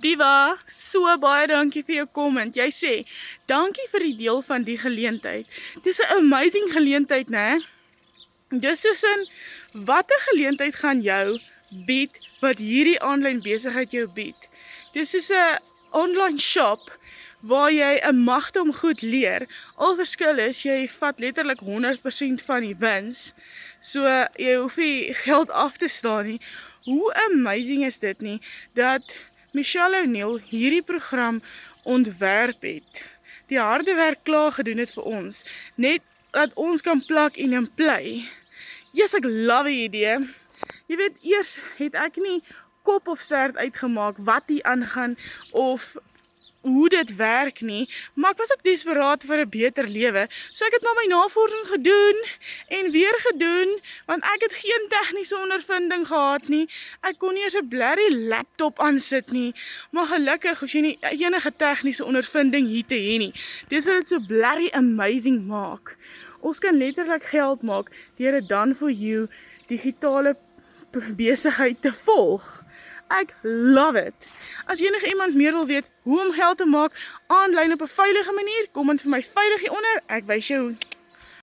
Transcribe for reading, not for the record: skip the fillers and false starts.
Diva, so baie dankie vir jou comment. Jy sê, dankie vir die deel van die geleentheid. Dis 'n amazing geleentheid, né? Dis soos in, wat 'n geleentheid gaan jou bied, wat hierdie aanlyn besigheid jou bied. Dis soos 'n online shop, waar jy 'n magte om goed leer. Al verskil is, jy vat letterlik 100% van die wins, so jy hoef nie geld af te staan nie. Hoe amazing is dit nie, dat Michelle O'Neil hierdie program ontwerp het. Die harde werk klaar gedoen het vir ons, net dat ons kan plug en play. Yes, ek love die idee. Jy weet, eers het ek nie kop of stert uitgemaak wat hier aangaan, of hoe dit werk nie, maar ek was ook desperaat vir 'n beter lewe, so ek het maar my navorsing gedoen, en weer gedoen, want ek het geen tegniese ondervinding gehad nie, ek kon nie eens 'n blerrie laptop aansit nie, maar gelukkig hoef jy nie enige tegniese ondervinding hier te hê nie, dis wat dit so blerrie amazing maak. Ons kan letterlik geld maak, deur 'n done for you, digitale besigheid te volg. Ek love it. As enige iemand meer wil weet hoe om geld te maak aanlyn op 'n veilige manier, kom ons vir my veilig hieronder. Ek wys jou hoe.